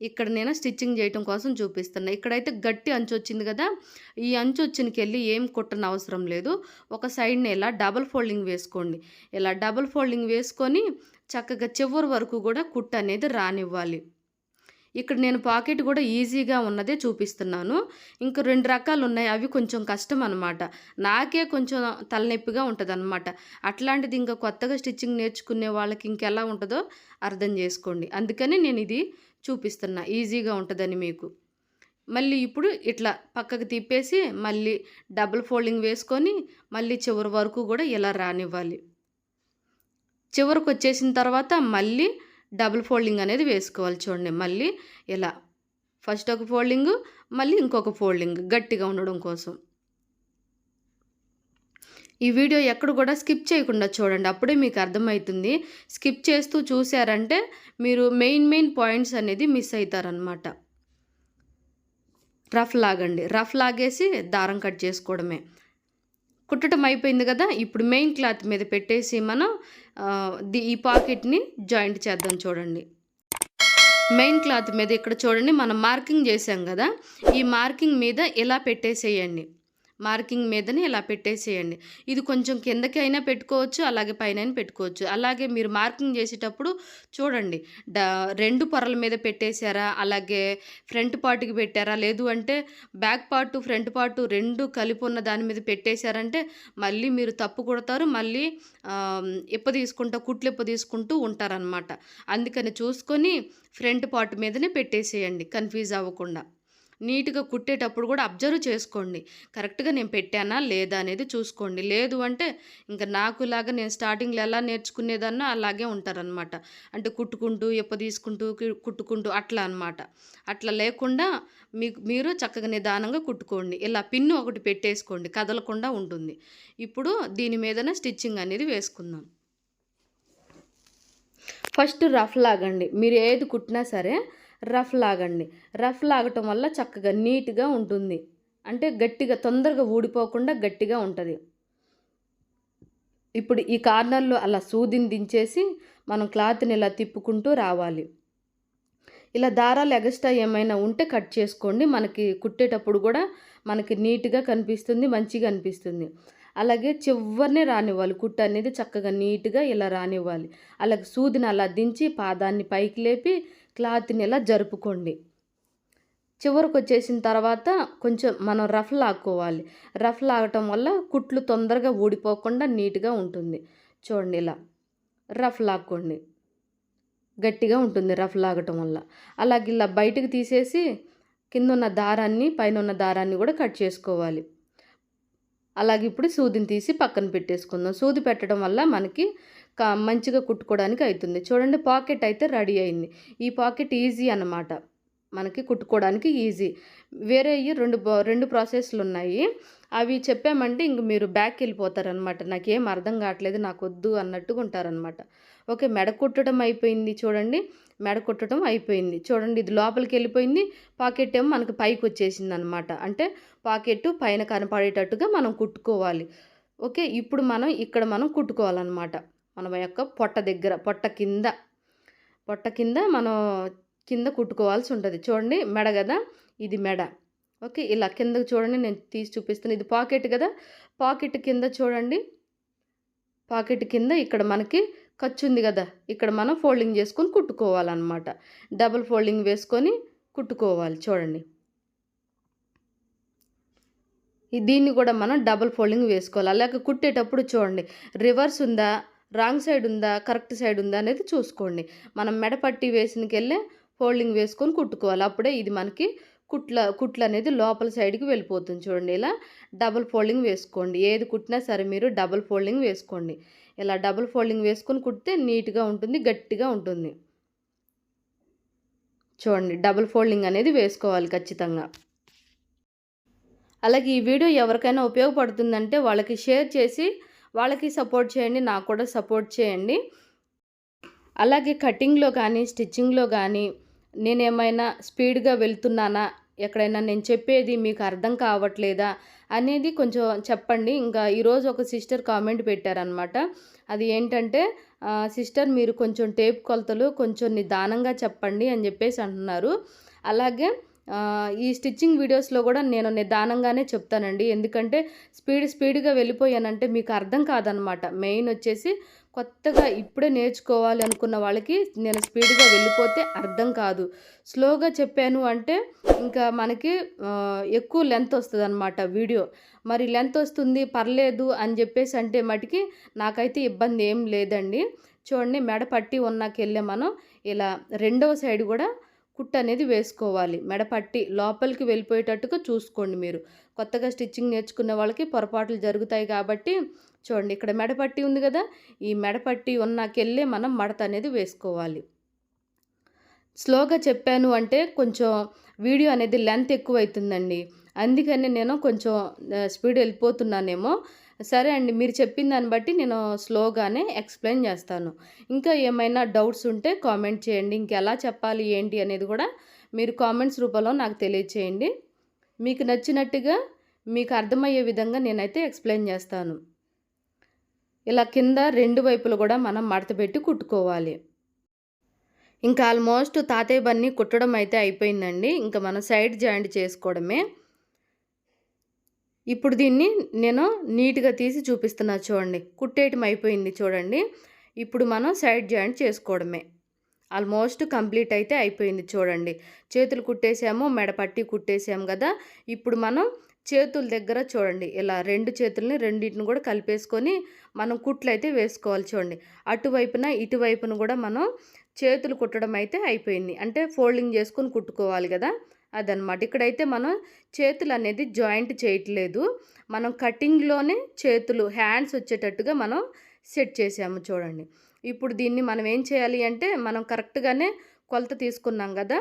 ఇక్కడ నేను స్టిచ్చింగ్ చేయటం కోసం చూపిస్తున్నా. ఇక్కడైతే గట్టి అంచు వచ్చింది కదా! ఈ అంచు వచ్చినకెళ్ళి ఏం కుట్టనవసరం లేదు. ఒక సైడ్‌ని ఇలా డబుల్ ఫోల్డింగ్ వేసుకోండి. ఇలా డబుల్ ఫోల్డింగ్ వేసుకొని చక్కగా చివరి వరకు కూడా కుట్టు అనేది రానివ్వాలి. ఇక్కడ నేను పాకెట్ కూడా ఈజీగా ఉన్నదే చూపిస్తున్నాను. ఇంకా 2 రకాలు ఉన్నాయి. అవి కొంచెం కష్టం అనమాట. నాకే కొంచెం తలనొప్పిగా ఉంటదనమాట. అట్లాంటిది ఇంకా కొత్తగా స్టిచ్చింగ్ నేర్చుకునే వాళ్ళకి ఇంకెలా ఉంటుందో అర్థం చేసుకోండి. అందుకని నేను ఇది చూపిస్తున్నా, ఈజీగా ఉంటుందని మీకు. మళ్ళీ ఇప్పుడు ఇట్లా పక్కకు తిప్పేసి మళ్ళీ డబుల్ ఫోల్డింగ్ వేసుకొని మళ్ళీ చివరి వరకు కూడా ఇలా రానివ్వాలి. చివరికి వచ్చేసిన తర్వాత మళ్ళీ డబుల్ ఫోల్డింగ్ అనేది వేసుకోవాలి. చూడండి మళ్ళీ ఇలా ఫస్ట్ ఒక ఫోల్డింగు, మళ్ళీ ఇంకొక ఫోల్డింగ్ గట్టిగా ఉండడం కోసం. ఈ వీడియో ఎక్కడ కూడా స్కిప్ చేయకుండా చూడండి. అప్పుడే మీకు అర్థమవుతుంది. స్కిప్ చేస్తూ చూసారంటే మీరు మెయిన్ పాయింట్స్ అనేది మిస్ అవుతారనమాట. రఫ్ లాగండి. రఫ్ లాగేసి దారం కట్ చేసుకోవడమే. కుట్టడం అయిపోయింది కదా. ఇప్పుడు మెయిన్ క్లాత్ మీద పెట్టేసి మనం ఈ పాకెట్ని జాయింట్ చేద్దాం. చూడండి మెయిన్ క్లాత్ మీద ఇక్కడ చూడండి మనం మార్కింగ్ చేసాం కదా. ఈ మార్కింగ్ మీద ఇలా పెట్టేసేయండి. మార్కింగ్ మీదని ఇలా పెట్టేసేయండి. ఇది కొంచెం కిందకి అయినా పెట్టుకోవచ్చు, అలాగే పైన పెట్టుకోవచ్చు. అలాగే మీరు మార్కింగ్ చేసేటప్పుడు చూడండి 2 పొరల మీద పెట్టేశారా, అలాగే ఫ్రంట్ పార్ట్కి పెట్టారా, లేదు అంటే బ్యాక్ పార్ట్ ఫ్రంట్ పార్ట్ 2 కలిపి ఉన్న దాని మీద పెట్టేశారంటే మళ్ళీ మీరు తప్పు కొడతారు. మళ్ళీ కుట్లు ఇప్ప తీసుకుంటూ ఉంటారనమాట. అందుకని చూసుకొని ఫ్రంట్ పార్ట్ మీదనే పెట్టేసేయండి, కన్ఫ్యూజ్ అవ్వకుండా. నీట్గా కుట్టేటప్పుడు కూడా అబ్జర్వ్ చేసుకోండి. కరెక్ట్గా నేను పెట్టానా లేదా అనేది చూసుకోండి. లేదు అంటే ఇంకా నాకులాగా నేను స్టార్టింగ్లో ఎలా నేర్చుకునేదాన్నో అలాగే ఉంటారనమాట. అంటే కుట్టుకుంటూ తీసుకుంటూ కుట్టుకుంటూ అట్లా అనమాట. అట్లా లేకుండా మీరు చక్కగా నిదానంగా కుట్టుకోండి. ఇలా పిన్ను ఒకటి పెట్టేసుకోండి, కదలకుండా ఉంటుంది. ఇప్పుడు దీని మీదనే స్టిచ్చింగ్ అనేది వేసుకుందాం. ఫస్ట్ రఫ్ లాగండి. మీరు ఏది కుట్టినా సరే రఫ్ లాగండి. రఫ్ లాగటం వల్ల చక్కగా నీట్గా ఉంటుంది. అంటే గట్టిగా తొందరగా ఊడిపోకుండా గట్టిగా ఉంటుంది. ఇప్పుడు ఈ కార్నర్లో అలా సూదిని దించేసి మనం క్లాత్ని ఇలా తిప్పుకుంటూ రావాలి. ఇలా దారాలు ఎగస్ట్రా ఏమైనా ఉంటే కట్ చేసుకోండి. మనకి కుట్టేటప్పుడు కూడా మనకి నీట్గా కనిపిస్తుంది, మంచిగా అనిపిస్తుంది. అలాగే చివరినే రానివ్వాలి. కుట్టు అనేది చక్కగా నీట్గా ఇలా రానివ్వాలి. అలాగే సూదిని అలా దించి పాదాన్ని పైకి లేపి క్లాత్ని ఇలా జరుపుకోండి. చివరికి వచ్చేసిన తర్వాత కొంచెం మనం రఫ్ లాక్కోవాలి. రఫ్ లాగటం వల్ల కుట్లు తొందరగా ఊడిపోకుండా నీట్గా ఉంటుంది. చూడండి ఇలా రఫ్ లాక్కోండి, గట్టిగా ఉంటుంది రఫ్ లాగటం వల్ల. అలాగే ఇలా బయటకు తీసేసి కింద ఉన్న దారాన్ని పైన ఉన్న దారాన్ని కూడా కట్ చేసుకోవాలి. అలాగే ఇప్పుడు సూదిని తీసి పక్కన పెట్టేసుకుందాం. సూది పెట్టడం వల్ల మనకి మంచిగా కుట్టుకోవడానికి అవుతుంది. చూడండి పాకెట్ అయితే రెడీ అయింది. ఈ పాకెట్ ఈజీ అన్నమాట, మనకి కుట్టుకోవడానికి ఈజీ. వేరే రెండు ప్రాసెస్లు ఉన్నాయి. అవి చెప్పామంటే ఇంక మీరు బ్యాక్ వెళ్ళిపోతారనమాట. నాకేం అర్థం కావట్లేదు, నాకు వద్దు అన్నట్టుగా ఉంటారనమాట. ఓకే, మెడ కుట్టడం అయిపోయింది. చూడండి మెడ కుట్టడం అయిపోయింది. చూడండి ఇది లోపలికి వెళ్ళిపోయింది. పాకెట్ ఏమో మనకు పైకి వచ్చేసింది అనమాట. అంటే పాకెట్ పైన కనపడేటట్టుగా మనం కుట్టుకోవాలి. ఓకే, ఇప్పుడు ఇక్కడ మనం కుట్టుకోవాలన్నమాట. మన యొక్క పొట్ట కింద మనం కింద కుట్టుకోవాల్సి ఉంటుంది. చూడండి మెడ కదా, ఇది మెడ. ఓకే, ఇలా కిందకు చూడండి, నేను తీసి చూపిస్తాను. ఇది పాకెట్ కదా, పాకెట్ కింద చూడండి, పాకెట్ కింద ఇక్కడ మనకి ఖర్చు ఉంది కదా, ఇక్కడ మనం ఫోల్డింగ్ చేసుకొని కుట్టుకోవాలన్నమాట. డబుల్ ఫోల్డింగ్ వేసుకొని కుట్టుకోవాలి. చూడండి దీన్ని కూడా మనం డబుల్ ఫోల్డింగ్ వేసుకోవాలి. అలాగే కుట్టేటప్పుడు చూడండి రివర్స్ ఉందా, రాంగ్ సైడ్ ఉందా, కరెక్ట్ సైడ్ ఉందా అనేది చూసుకోండి. మనం మెడపట్టి వేసినకెళ్ళే ఫోల్డింగ్ వేసుకొని కుట్టుకోవాలి. అప్పుడే ఇది మనకి కుట్లు అనేది లోపల సైడ్కి వెళ్ళిపోతుంది. చూడండి ఇలా డబుల్ ఫోల్డింగ్ వేసుకోండి. ఏది కుట్టినా సరే మీరు డబుల్ ఫోల్డింగ్ వేసుకోండి. ఇలా డబుల్ ఫోల్డింగ్ వేసుకొని కుడితే నీట్గా ఉంటుంది, గట్టిగా ఉంటుంది. చూడండి డబుల్ ఫోల్డింగ్ అనేది వేసుకోవాలి ఖచ్చితంగా. అలాగే ఈ వీడియో ఎవరికైనా ఉపయోగపడుతుందంటే వాళ్ళకి షేర్ చేసి వాళ్ళకి సపోర్ట్ చేయండి, నాకు కూడా సపోర్ట్ చేయండి. అలాగే కటింగ్లో కానీ స్టిచ్చింగ్లో కానీ నేనేమైనా స్పీడ్గా వెళ్తున్నానా, ఎక్కడైనా నేను చెప్పేది మీకు అర్థం కావట్లేదా అనేది కొంచెం చెప్పండి. ఇంకా ఈరోజు ఒక సిస్టర్ కామెంట్ పెట్టారనమాట. అది ఏంటంటే సిస్టర్ మీరు కొంచెం టేప్ కొలతలు కొంచెం నిదానంగా చెప్పండి అని చెప్పేసి అంటున్నారు. అలాగే ఈ స్టిచ్చింగ్ వీడియోస్లో కూడా నేను నిదానంగానే చెప్తానండి. ఎందుకంటే స్పీడ్గా వెళ్ళిపోయానంటే మీకు అర్థం కాదనమాట. మెయిన్ వచ్చేసి కొత్తగా ఇప్పుడే నేర్చుకోవాలి అనుకున్న వాళ్ళకి నేను స్పీడ్గా వెళ్ళిపోతే అర్థం కాదు. స్లోగా చెప్పాను అంటే ఇంకా మనకి ఎక్కువ లెంత్ వస్తుంది అనమాట వీడియో. మరి లెంత్ వస్తుంది పర్లేదు అని చెప్పేసి అంటే మటుకి నాకైతే ఇబ్బంది ఏం లేదండి. చూడండి మెడ పట్టి ఉన్నాకెళ్ళే మనం ఇలా రెండవ సైడ్ కూడా కుట్టు అనేది వేసుకోవాలి. మెడపట్టి లోపలికి వెళ్ళిపోయేటట్టుగా చూసుకోండి. మీరు కొత్తగా స్టిచ్చింగ్ నేర్చుకునే వాళ్ళకి పొరపాట్లు జరుగుతాయి కాబట్టి చూడండి ఇక్కడ మెడపట్టి ఉంది కదా, ఈ మెడపట్టి ఉన్నాకెళ్ళే మనం మడత అనేది వేసుకోవాలి. స్లోగా చెప్పాను అంటే కొంచెం వీడియో అనేది లెంత్ ఎక్కువైతుందండి. అందుకని నేను కొంచెం స్పీడ్ వెళ్ళిపోతున్నానేమో. సరే అండి. మీరు చెప్పిన దాన్ని బట్టి నేను స్లోగానే ఎక్స్‌ప్లెయిన్ చేస్తాను. ఇంకా ఏమైనా డౌట్స్ ఉంటే కామెంట్ చేయండి. ఇంకెలా చెప్పాలి ఏంటి అనేది కూడా మీరు కామెంట్స్ రూపంలో నాకు తెలియచేయండి. మీకు నచ్చినట్టుగా మీకు అర్థమయ్యే విధంగా నేనైతే ఎక్స్‌ప్లెయిన్ చేస్తాను. ఇలా కింద 2 వైపులు కూడా మనం మడతపెట్టి కుట్టుకోవాలి. ఇంకా ఆల్మోస్ట్ తాతయ్య బన్నీ కుట్టడం అయితే అయిపోయిందండి. ఇంకా మనం సైడ్ జాయింట్ చేసుకోవడమే. ఇప్పుడు దీన్ని నేను నీట్‌గా తీసి చూపిస్తున్నా చూడండి. కుట్టేయటం అయిపోయింది చూడండి. ఇప్పుడు మనం సైడ్ జాయింట్ చేసుకోవడమే. ఆల్మోస్ట్ కంప్లీట్ అయితే అయిపోయింది చూడండి. చేతులు కుట్టేసాము, మెడ పట్టి కుట్టేసాము గదా! ఇప్పుడు మనం చేతుల దగ్గర చూడండి. ఇలా 2 చేతుల్ని రెండిటిని కూడా కలిపేసుకొని మనం కుట్లయితే వేసుకోవాలి చూడండి. అటువైపున, ఇటువైపున కూడా మనం చేతులు కుట్టడం అయితే అయిపోయింది. అంటే ఫోల్డింగ్ చేసుకొని కుట్టుకోవాలి గదా! అదనమాట. ఇక్కడైతే మనం చేతులు అనేది జాయింట్ చేయట్లేదు. మనం కటింగ్‌లోనే చేతులు హ్యాండ్స్ వచ్చేటట్టుగా మనం సెట్ చేసాము చూడండి. ఇప్పుడు దీన్ని మనం ఏం చేయాలి అంటే మనం కరెక్ట్‌గానే కొలత తీసుకున్నాం గదా!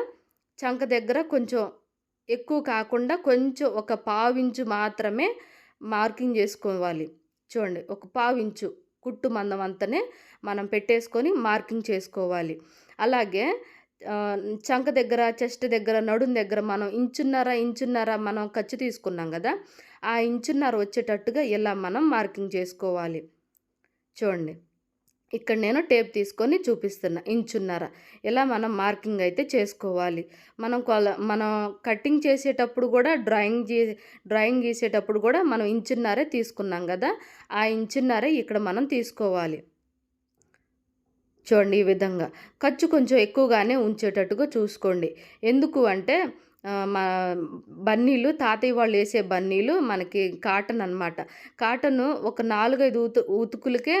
చంక దగ్గర కొంచెం ఎక్కువ కాకుండా కొంచెం ఒక పావించు మాత్రమే మార్కింగ్ చేసుకోవాలి. చూడండి. ఒక పావించు కుట్టు మందం అంతనే మనం పెట్టేసుకొని మార్కింగ్ చేసుకోవాలి. అలాగే చంక దగ్గర, చెస్ట్ దగ్గర, నడుం దగ్గర మనం ఇంచున్నర మనం ఖర్చు తీసుకున్నాం గదా! ఆ ఇంచున్నర వచ్చేటట్టుగా ఇలా మనం మార్కింగ్ చేసుకోవాలి. చూడండి. ఇక్కడ నేను టేప్ తీసుకొని చూపిస్తున్నా. ఇంచున్నర. ఇలా మనం మార్కింగ్ అయితే చేసుకోవాలి. మనం కటింగ్ చేసేటప్పుడు కూడా డ్రాయింగ్ గీసేటప్పుడు కూడా మనం ఇంచున్నరే తీసుకున్నాం గదా! ఆ ఇంచున్నరే ఇక్కడ మనం తీసుకోవాలి. చూడండి ఈ విధంగా. ఖర్చు కొంచెం ఎక్కువగానే ఉంచేటట్టుగా చూసుకోండి. ఎందుకు అంటే మా బన్నీలు తాతయ్య వాళ్ళేసే బన్నీలు మనకి కాటన్ అనమాట. కాటను ఒక 4, 5 ఉతుకులకే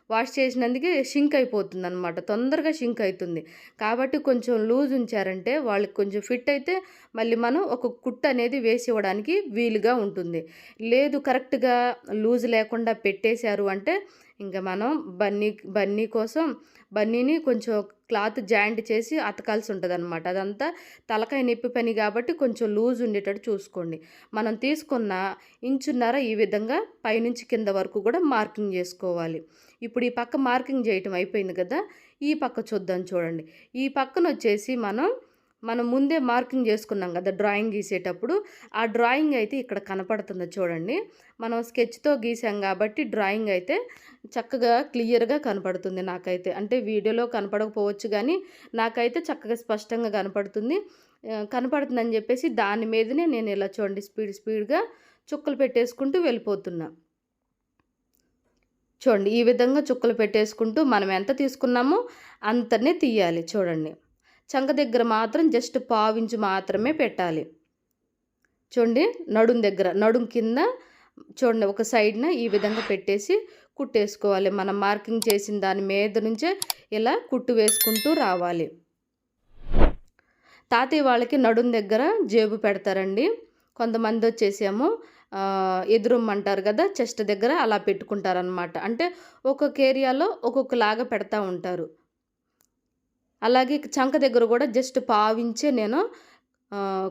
వాష్ చేసినందుకే షింక్ అయిపోతుందనమాట. తొందరగా షింక్ అయితుంది. కాబట్టి కొంచెం లూజ్ ఉంచారంటే వాళ్ళకి కొంచెం ఫిట్ అయితే మళ్ళీ మనం ఒక కుట్టు అనేది వేసి ఇవ్వడానికి వీలుగా ఉంటుంది. లేదు కరెక్ట్‌గా లూజ్ లేకుండా పెట్టేశారు అంటే ఇంక మనం బన్నీ కోసం బన్నీని కొంచెం క్లాత్ జాయింట్ చేసి అతకాల్సి ఉంటదనమాట. అదంతా తలకాయ నొప్పి పని కాబట్టి కొంచెం లూజ్ ఉండేటట్టు చూసుకోండి. మనం తీసుకున్న ఇంచున్నర ఈ విధంగా పైనుంచి కింద వరకు కూడా మార్కింగ్ చేసుకోవాలి. ఇప్పుడు ఈ పక్క మార్కింగ్ చేయటం అయిపోయింది కదా! ఈ పక్క చూద్దాం చూడండి. ఈ పక్కనొచ్చేసి మనం ముందే మార్కింగ్ చేసుకున్నాం కదా డ్రాయింగ్ గీసేటప్పుడు. ఆ డ్రాయింగ్ అయితే ఇక్కడ కనపడుతుంది చూడండి. మనం స్కెచ్‌తో గీసాం కాబట్టి డ్రాయింగ్ అయితే చక్కగా క్లియర్‌గా కనపడుతుంది నాకైతే. అంటే వీడియోలో కనపడకపోవచ్చు గానీ, నాకైతే చక్కగా స్పష్టంగా కనపడుతుంది. కనపడుతుందని చెప్పేసి దాని మీదనే నేను ఇలా చూడండి స్పీడ్‌గా చుక్కలు పెట్టేసుకుంటూ వెళ్ళిపోతున్నా. చూడండి ఈ విధంగా చుక్కలు పెట్టేసుకుంటూ మనం ఎంత తీసుకున్నామో అంతనే తీయాలి చూడండి. చంక దగ్గర మాత్రం జస్ట్ పావించు మాత్రమే పెట్టాలి. చూడండి నడుం కింద చూడండి ఒక సైడ్‌న ఈ విధంగా పెట్టేసి కుట్టేసుకోవాలి. మనం మార్కింగ్ చేసిన దాని మీద నుంచే ఇలా కుట్టు వేసుకుంటూ రావాలి. తాతయ్య వాళ్ళకి నడుం దగ్గర జేబు పెడతారండి. కొంతమందొచ్చేసేమో ఎదురొమ్మంటారు కదా! చెస్ట్ దగ్గర అలా పెట్టుకుంటారనమాట. అంటే ఒక్కొక్క ఏరియాలో ఒక్కొక్కలాగా పెడతా ఉంటారు. అలాగే చంక దగ్గర కూడా జస్ట్ పావించే నేను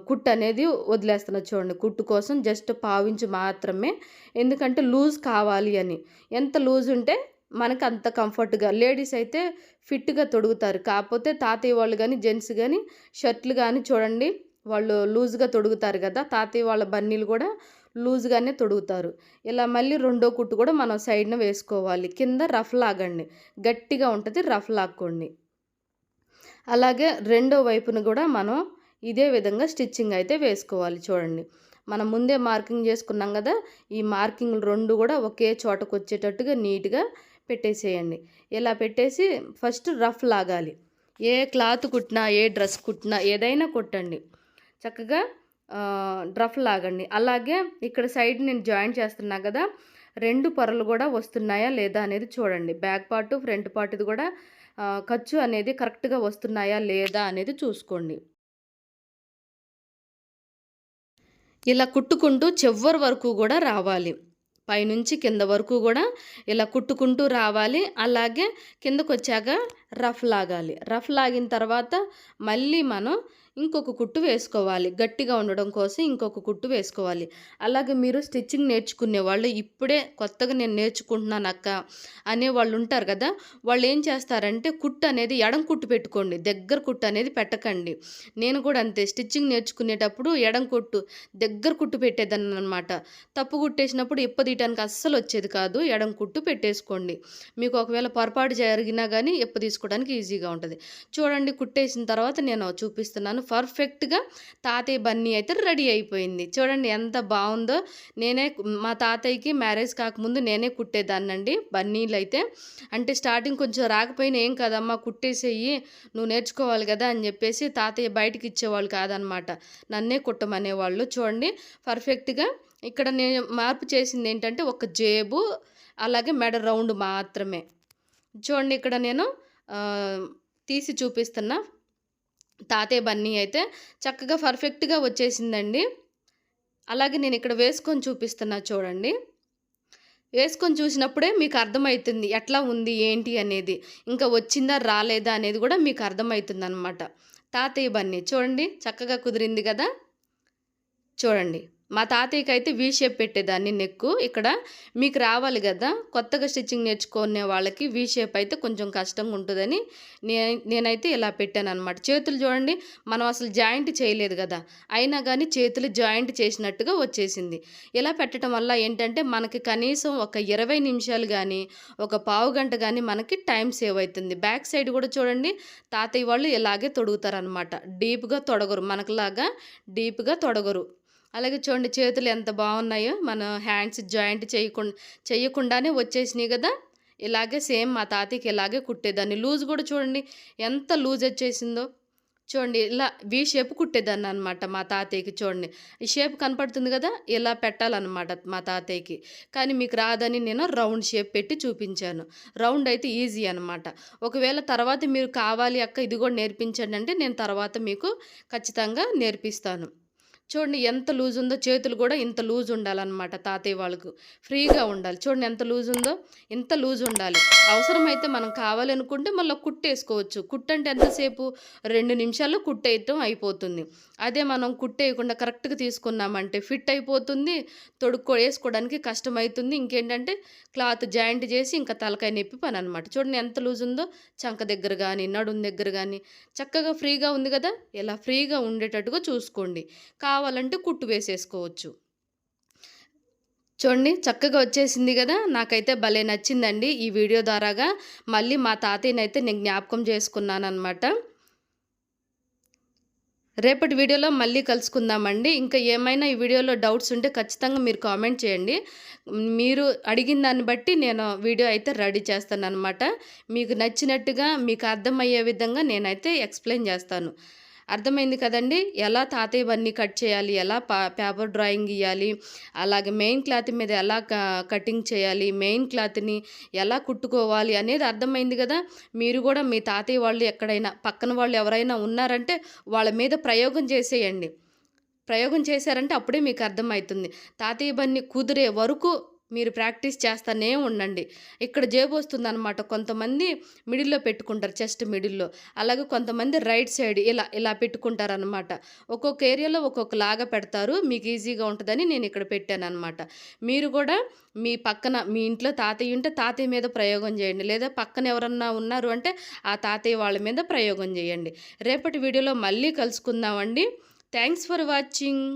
కుట్టు అనేది వదిలేస్తున్నా చూడండి. కుట్టు కోసం జస్ట్ పావించి మాత్రమే. ఎందుకంటే లూజ్ కావాలి అని. ఎంత లూజ్ ఉంటే మనకు అంత కంఫర్ట్‌గా. లేడీస్ అయితే ఫిట్‌గా తొడుగుతారు. కాకపోతే తాతయ్య వాళ్ళు గానీ, జెంట్స్ గానీ షర్ట్‌లు గానీ చూడండి వాళ్ళు లూజ్‌గా తొడుగుతారు కదా! తాతయ్య వాళ్ళ బన్నీలు కూడా లూజ్‌గానే తొడుగుతారు. ఇలా మళ్ళీ రెండో కుట్టు కూడా మనం సైడ్‌న వేసుకోవాలి. కింద రఫ్ లాగండి. గట్టిగా ఉంటది రఫ్ లాక్కోండి. అలాగే రెండో వైపున కూడా మనం ఇదే విధంగా స్టిచ్చింగ్ అయితే వేసుకోవాలి చూడండి. మనం ముందే మార్కింగ్ చేసుకున్నాం కదా! ఈ మార్కింగ్‌లు 2 కూడా ఒకే చోటకొచ్చేటట్టుగా నీట్‌గా పెట్టేసేయండి. ఇలా పెట్టేసి ఫస్ట్ రఫ్ లాగాలి. ఏ క్లాత్ కుట్టినా, ఏ డ్రెస్ కుట్టినా ఏదైనా కుట్టండి. చక్కగా రఫ్ లాగండి. అలాగే ఇక్కడ సైడ్ నేను జాయింట్ చేస్తున్నా కదా! 2 పొరలు కూడా వస్తున్నాయా లేదా అనేది చూడండి. బ్యాక్ పార్ట్, ఫ్రంట్ పార్ట్‌ది కూడా ఖర్చు అనేది కరెక్ట్‌గా వస్తున్నాయా లేదా అనేది చూసుకోండి. ఇలా కుట్టుకుంటూ చివరి వరకు కూడా రావాలి. పైనుంచి కింద వరకు కూడా ఇలా కుట్టుకుంటూ రావాలి. అలాగే కిందకొచ్చాక రఫ్ లాగాలి. రఫ్ లాగిన తర్వాత మళ్ళీ మనం ఇంకొక కుట్టు వేసుకోవాలి. గట్టిగా ఉండడం కోసం ఇంకొక కుట్టు వేసుకోవాలి. అలాగే మీరు స్టిచ్చింగ్ నేర్చుకునేవాళ్ళు, ఇప్పుడే కొత్తగా నేను నేర్చుకుంటున్నాను అక్క అనేవాళ్ళు ఉంటారు కదా, వాళ్ళు ఏం చేస్తారంటే కుట్టు అనేది ఎడం కుట్టు పెట్టుకోండి, దగ్గర కుట్టు అనేది పెట్టకండి. నేను కూడా అంతే, స్టిచ్చింగ్ నేర్చుకునేటప్పుడు ఎడం కుట్టు దగ్గర కుట్టు పెట్టేదాన్ని అనమాట. తప్పు కుట్టేసినప్పుడు ఇప్పదీయటానికి అస్సలు వచ్చేది కాదు. ఎడం కుట్టు పెట్టేసుకోండి. మీకు ఒకవేళ పొరపాటు జరిగినా కానీ ఇప్ప తీసుకోవడానికి ఈజీగా ఉంటుంది. చూడండి, కుట్టేసిన తర్వాత నేను చూపిస్తున్నాను. పర్ఫెక్ట్గా తాతయ్య బన్నీ అయితే రెడీ అయిపోయింది. చూడండి ఎంత బాగుందో. నేనే మా తాతయ్యకి మ్యారేజ్ కాకముందు నేనే కుట్టేదాన్నండి బన్నీలు అయితే. అంటే స్టార్టింగ్ కొంచెం రాకపోయినా ఏం కాదమ్మా కుట్టేసేయి, నువ్వు నేర్చుకోవాలి కదా అని చెప్పేసి తాతయ్య బయటకి ఇచ్చేవాళ్ళు కాదనమాట, నన్నే కుట్టమనేవాళ్ళు. చూడండి పర్ఫెక్ట్గా ఇక్కడ నేను మార్పు చేసింది ఏంటంటే ఒక జేబు అలాగే మెడ రౌండ్ మాత్రమే. చూడండి ఇక్కడ నేను తీసి చూపిస్తున్నా. తాతయ్య బన్నీ అయితే చక్కగా పర్ఫెక్ట్గా వచ్చేసిందండి. అలాగే నేను ఇక్కడ వేసుకొని చూపిస్తున్నా చూడండి. వేసుకొని చూసినప్పుడే మీకు అర్థమవుతుంది ఎట్లా ఉంది ఏంటి అనేది, ఇంకా వచ్చిందా రాలేదా అనేది కూడా మీకు అర్థమవుతుంది అనమాట. తాతయ్య బన్నీ చూడండి చక్కగా కుదిరింది కదా. చూడండి మా తాతయ్యకి అయితే వీ షేప్ పెట్టేదాన్ని నెక్కు. ఇక్కడ మీకు రావాలి కదా, కొత్తగా స్టిచ్చింగ్ నేర్చుకునే వాళ్ళకి వీ షేప్ అయితే కొంచెం కష్టంగా ఉంటుందని నేనైతే ఇలా పెట్టాను అనమాట. చేతులు చూడండి, మనం అసలు జాయింట్ చేయలేదు కదా, అయినా కానీ చేతులు జాయింట్ చేసినట్టుగా వచ్చేసింది. ఇలా పెట్టడం వల్ల ఏంటంటే మనకి కనీసం ఒక 20 నిమిషాలు కానీ ఒక పావు గంట కానీ మనకి టైం సేవ్ అవుతుంది. బ్యాక్ సైడ్ కూడా చూడండి తాతయ్య వాళ్ళు ఇలాగే తొడుగుతారనమాట. డీప్గా తొడగరు, మనకులాగా డీప్గా తొడగరు. అలాగే చూడండి చేతులు ఎంత బాగున్నాయో, మన హ్యాండ్స్ జాయింట్ చేయకుండానే వచ్చేసినాయి కదా. ఇలాగే సేమ్ మా తాతయ్యకి ఇలాగే కుట్టేదాన్ని. లూజ్ కూడా చూడండి ఎంత లూజ్ వచ్చేసిందో. చూడండి ఇలా వీ షేప్ కుట్టేదాన్ని అనమాట మా తాతయ్యకి. చూడండి ఈ షేప్ కనపడుతుంది కదా, ఇలా పెట్టాలన్నమాట మా తాతయ్యకి. కానీ మీకు రాదని నేను రౌండ్ షేప్ పెట్టి చూపించాను. రౌండ్ అయితే ఈజీ అనమాట. ఒకవేళ తర్వాత మీరు కావాలి అక్క ఇది కూడా నేర్పించండి అంటే నేను తర్వాత మీకు ఖచ్చితంగా నేర్పిస్తాను. చూడండి ఎంత లూజ్ ఉందో, చేతులు కూడా ఇంత లూజ్ ఉండాలన్నమాట తాతయ్య వాళ్ళకు, ఫ్రీగా ఉండాలి. చూడండి ఎంత లూజ్ ఉందో, ఇంత లూజ్ ఉండాలి. అవసరమైతే మనం కావాలనుకుంటే మళ్ళీ కుట్టేసుకోవచ్చు. కుట్టంటే ఎంతసేపు 2 నిమిషాల్లో కుట్టేయటం అయిపోతుంది. అదే మనం కుట్టేయకుండా కరెక్ట్గా తీసుకున్నామంటే ఫిట్ అయిపోతుంది, వేసుకోవడానికి కష్టమవుతుంది. ఇంకేంటంటే క్లాత్ జాయింట్ చేసి ఇంకా తలకాయ నొప్పి పని అనమాట. చూడండి ఎంత లూజ్ ఉందో, చంక దగ్గర కానీ నడుం దగ్గర కానీ చక్కగా ఫ్రీగా ఉంది కదా. ఇలా ఫ్రీగా ఉండేటట్టుగా చూసుకోండి. కావాలంటే కుట్టు వేసేసుకోవచ్చు. చూడండి చక్కగా వచ్చేసింది కదా. నాకైతే భలే నచ్చిందండి. ఈ వీడియో ద్వారాగా మళ్ళీ మా తాతయ్యనైతే నేను జ్ఞాపకం చేసుకున్నాను అనమాట. రేపటి వీడియోలో మళ్ళీ కలుసుకుందామండి. ఇంకా ఏమైనా ఈ వీడియోలో డౌట్స్ ఉంటే ఖచ్చితంగా మీరు కామెంట్ చేయండి. మీరు అడిగిన దాన్ని బట్టి నేను వీడియో అయితే రెడీ చేస్తాను అనమాట. మీకు నచ్చినట్టుగా మీకు అర్థమయ్యే విధంగా నేనైతే ఎక్స్ప్లెయిన్ చేస్తాను. అర్థమైంది కదండి. ఎలా తాతయ్య బన్నీ కట్ చేయాలి, ఎలా పేపర్ డ్రాయింగ్ ఇవ్వాలి, అలాగే మెయిన్ క్లాత్ మీద ఎలా కటింగ్ చేయాలి, మెయిన్ క్లాత్ని ఎలా కుట్టుకోవాలి అనేది అర్థమైంది కదా. మీరు కూడా మీ తాతయ్య వాళ్ళు ఎక్కడైనా పక్కన వాళ్ళు ఎవరైనా ఉన్నారంటే వాళ్ళ మీద ప్రయోగం చేసేయండి. ప్రయోగం చేశారంటే అప్పుడే మీకు అర్థమవుతుంది. తాతయ్య బన్నీ కుదిరే వరకు మీరు ప్రాక్టీస్ చేస్తూనే ఉండండి. ఇక్కడ జేబు వస్తుందన్నమాట. కొంతమంది మిడిల్లో పెట్టుకుంటారు, చెస్ట్ మిడిల్లో. అలాగే కొంతమంది రైట్ సైడ్ ఇలా ఇలా పెట్టుకుంటారనమాట. ఒక్కొక్క ఏరియాలో ఒక్కొక్కలాగా పెడతారు. మీకు ఈజీగా ఉంటుందని నేను ఇక్కడ పెట్టాను అనమాట. మీరు కూడా మీ పక్కన మీ ఇంట్లో తాతయ్య ఉంటే తాతయ్య మీద ప్రయోగం చేయండి, లేదా పక్కన ఎవరన్నా ఉన్నారు అంటే ఆ తాతయ్య వాళ్ళ మీద ప్రయోగం చేయండి. రేపటి వీడియోలో మళ్ళీ కలుసుకుందామండి. Thanks for watching.